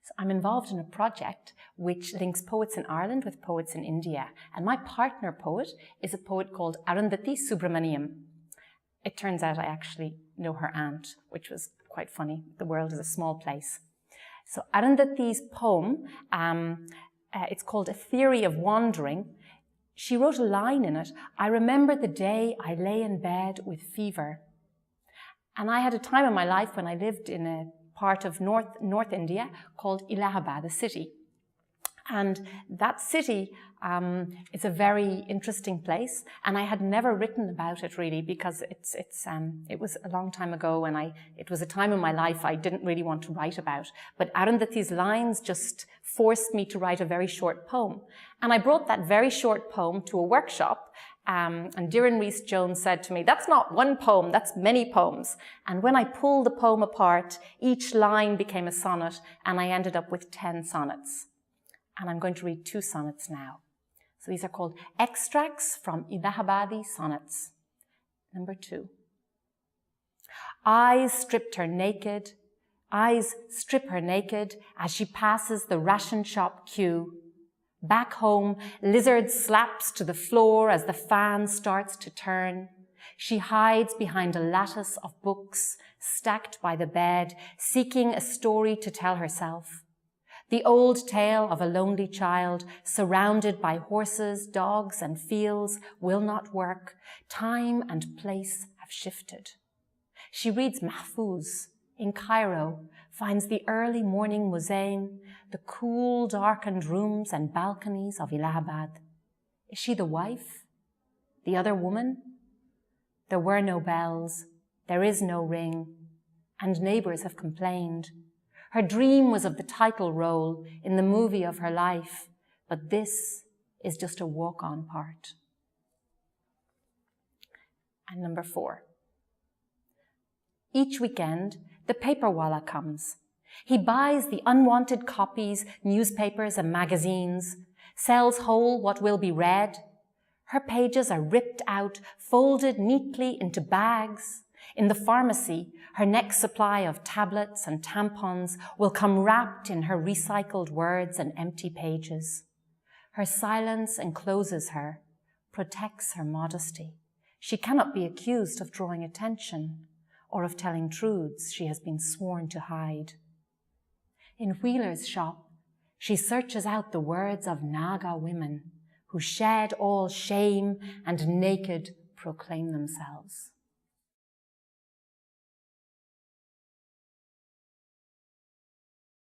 So I'm involved in a project which links poets in Ireland with poets in India. And my partner poet is a poet called Arundhati Subramaniam. It turns out I actually know her aunt, which was quite funny. The world is a small place. So Arundhati's poem, it's called A Theory of Wandering. She wrote a line in it, "I remember the day I lay in bed with fever." And I had a time in my life when I lived in a part of North India called Illahabad, a city. And that city is a very interesting place, and I had never written about it really because it was a long time ago, and it was a time in my life I didn't really want to write about. But Arundhati's lines just forced me to write a very short poem, and I brought that very short poem to a workshop. And Doireann Rhys-Jones said to me, "That's not one poem, that's many poems." And when I pulled the poem apart, each line became a sonnet, and I ended up with 10 sonnets. And I'm going to read 2 sonnets now. So these are called Extracts from Illahabadi Sonnets. Number 2. Eyes strip her naked as she passes the ration shop queue. Back home, lizard slaps to the floor as the fan starts to turn. She hides behind a lattice of books stacked by the bed, seeking a story to tell herself. The old tale of a lonely child surrounded by horses, dogs, and fields will not work. Time and place have shifted. She reads Mahfouz in Cairo, finds the early morning muezzin, the cool, darkened rooms and balconies of Illahabad. Is she the wife? The other woman? There were no bells, there is no ring, and neighbors have complained. Her dream was of the title role in the movie of her life, but this is just a walk-on part. And number 4. Each weekend, the paperwala comes. He buys the unwanted copies, newspapers and magazines, sells whole what will be read. Her pages are ripped out, folded neatly into bags. In the pharmacy, her next supply of tablets and tampons will come wrapped in her recycled words and empty pages. Her silence encloses her, protects her modesty. She cannot be accused of drawing attention or of telling truths she has been sworn to hide. In Wheeler's shop, she searches out the words of Naga women who shed all shame and naked proclaim themselves.